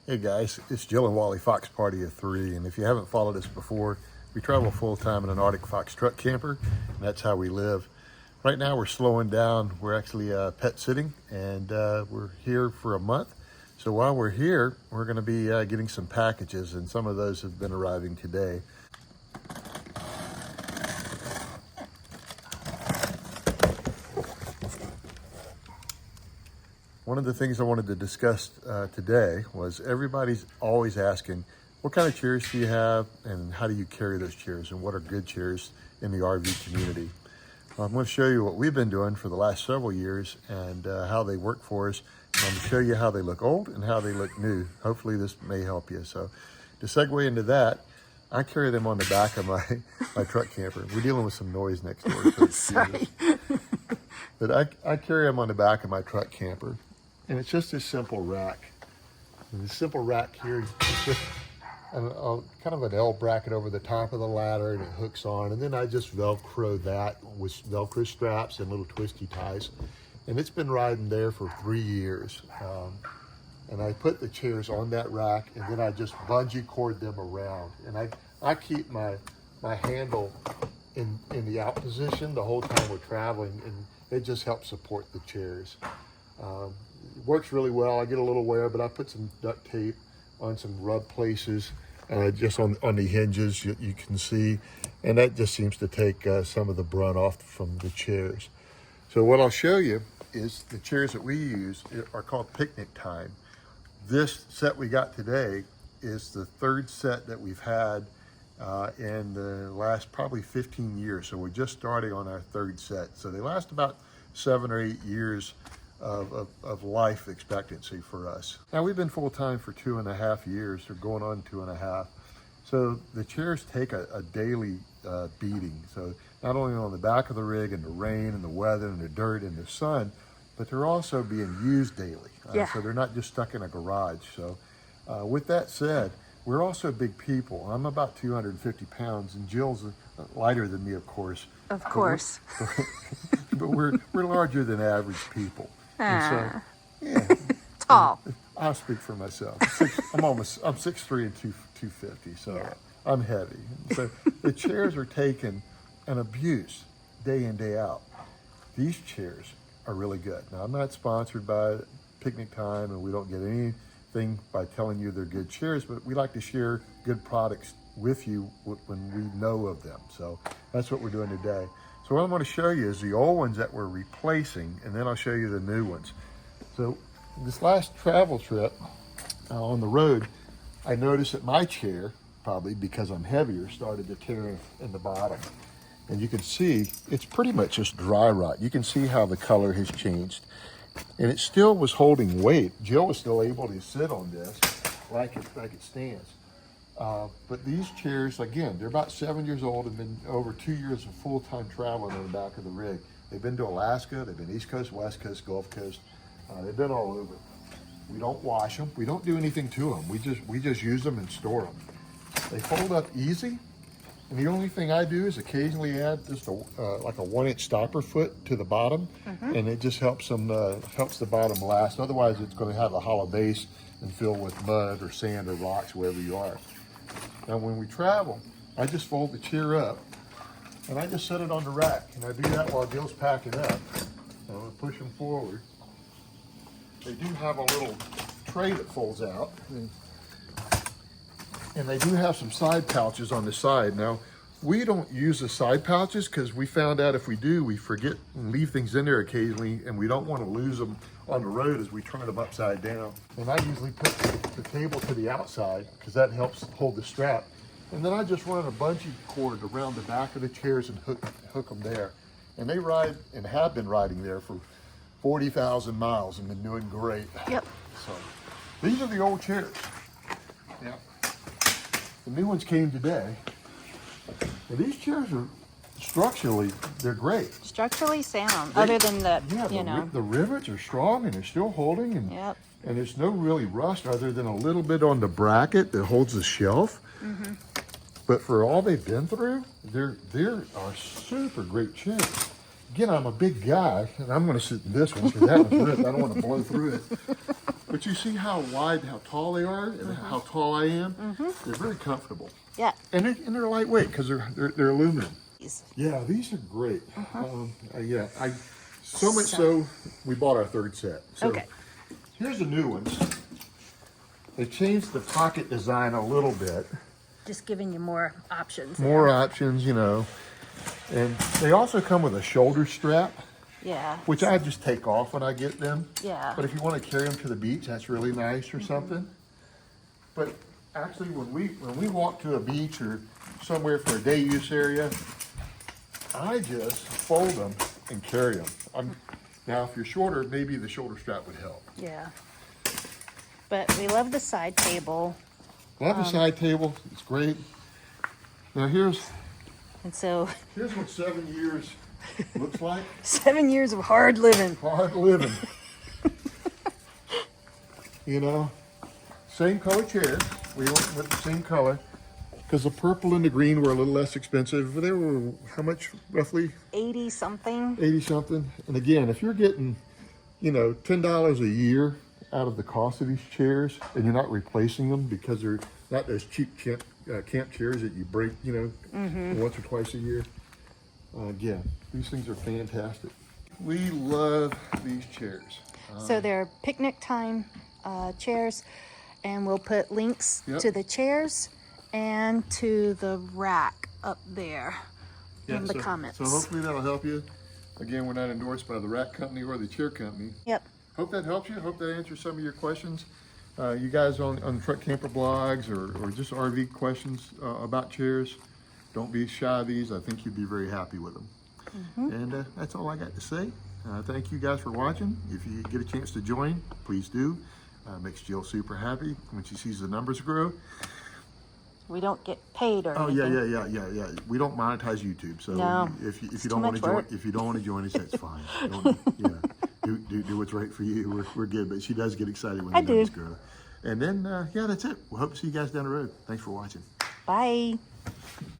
Hey guys, it's Jill and Wally Fox Party of Three, and if you haven't followed us before, we travel full-time in an Arctic Fox truck camper, and that's how we live. Right now we're slowing down. We're actually pet sitting, and we're here for a month. So while we're here, we're going to be getting some packages, and some of those have been arriving today. One of the things I wanted to discuss today was everybody's always asking, what kind of chairs do you have and how do you carry those chairs and what are good chairs in the RV community? Well, I'm going to show you what we've been doing for the last several years and how they work for us. And I'm going to show you how they look old and how they look new. Hopefully this may help you. So to segue into that, I carry them on the back of my truck camper. We're dealing with some noise next door. So Sorry. But I carry them on the back of my truck camper. And it's just a simple rack. And the simple rack here is just kind of an L bracket over the top of the ladder, and it hooks on. And then I just Velcro that with Velcro straps and little twisty ties. And it's been riding there for 3 years. And I put the chairs on that rack, and then I just bungee cord them around. And I keep my handle in the out position the whole time we're traveling, and it just helps support the chairs. It works really well. I get a little wear, but I put some duct tape on some rub places, just on the hinges you can see, and that just seems to take some of the brunt off from the chairs. So what I'll show you is the chairs that we use are called Picnic Time. This set we got today is the third set that we've had in the last probably 15 years. So we're just starting on our third set. So they last about 7 or 8 years of life expectancy for us. Now we've been full-time for 2.5 years, or going on 2.5. So the chairs take a daily beating. So not only on the back of the rig in the rain and the weather and the dirt and the sun, but they're also being used daily. So they're not just stuck in a garage. So with that said, we're also big people. I'm about 250 pounds, and Jill's lighter than me, of course. Of course. But we're larger than average people. And so, yeah. Tall. I'll speak for myself. I'm 6'3" and 250, so yeah. I'm heavy. So the chairs are taken an abuse day in, day out. These chairs are really good. Now, I'm not sponsored by Picnic Time, and we don't get anything by telling you they're good chairs, but we like to share good products with you when we know of them. So that's what we're doing today. So what I'm going to show you is the old ones that we're replacing, and then I'll show you the new ones. So this last travel trip on the road, I noticed that my chair, probably because I'm heavier, started to tear in the bottom. And you can see it's pretty much just dry rot. You can see how the color has changed. And it still was holding weight. Jill was still able to sit on this like it stands. But these chairs, again, they're about 7 years old and been over 2 years of full-time traveling on the back of the rig. They've been to Alaska, they've been East Coast, West Coast, Gulf Coast. They've been all over. We don't wash them. We don't do anything to them. We just use them and store them. They fold up easy. And the only thing I do is occasionally add just like a 1-inch stopper foot to the bottom, and it just helps the bottom last. Otherwise, it's going to have a hollow base and fill with mud or sand or rocks wherever you are. Now, when we travel, I just fold the chair up, and I just set it on the rack. And I do that while Jill's packing up. And I'm going to push them forward. They do have a little tray that folds out. And they do have some side pouches on the side. Now, we don't use the side pouches because we found out if we do, we forget and leave things in there occasionally, and we don't want to lose them on the road as we turn them upside down. And I usually put the table to the outside because that helps hold the strap. And then I just run a bungee cord around the back of the chairs and hook them there. And they ride and have been riding there for 40,000 miles and been doing great. Yep. So these are the old chairs. Yeah. The new ones came today. And these chairs are structurally, they're great. Structurally sound, other than the, the rivets are strong and they're still holding, and and there's no really rust other than a little bit on the bracket that holds the shelf. But for all they've been through, they are super great chairs. Again, I'm a big guy, and I'm going to sit in this one because that one's ripped. I don't want to blow through it. But you see how wide, how tall they are, and how tall I am? They're very comfortable. Yeah. And they're lightweight because they're aluminum. Yeah, these are great. Yeah, so much so we bought our third set. So Okay. here's the new ones. They changed the pocket design a little bit. Just giving you more options. More options, you know. And they also come with a shoulder strap, Yeah. which I just take off when I get them. Yeah. But if you want to carry them to the beach, that's really nice or something. But actually, when we walk to a beach or somewhere for a day use area, I just fold them and carry them. Now, if you're shorter, maybe the shoulder strap would help. Yeah. But we love the side table. Love the side table. It's great. Now here's And so what 7 years looks like. 7 years of hard living. Hard living. You know, same color chairs. We went with the same color because the purple and the green were a little less expensive. They were how much roughly? 80 something. 80 something. And again, if you're getting, you know, $10 a year out of the cost of these chairs, and you're not replacing them because they're not those cheap camp chairs that you break, you know, once or twice a year. Again, these things are fantastic. We love these chairs. So they're picnic time chairs, and we'll put links Yep. to the chairs and to the rack up there in the comments. So hopefully that'll help you. Again, we're not endorsed by the rack company or the chair company. Yep. Hope that helps you. Hope that answers some of your questions. You guys on Truck Camper blogs or just RV questions about chairs, don't be shy of these. I think you'd be very happy with them. And that's all I got to say. Thank you guys for watching. If you get a chance to join, please do. Makes Jill super happy when she sees the numbers grow. We don't get paid or Oh anything. yeah. We don't monetize YouTube, so No, if you it's don't too want to much join, work. if you don't want to join us, that's fine. Do what's right for you. We're good, but she does get excited when I the numbers do. grow. And then yeah, that's it. We'll hope to see you guys down the road. Thanks for watching. Bye.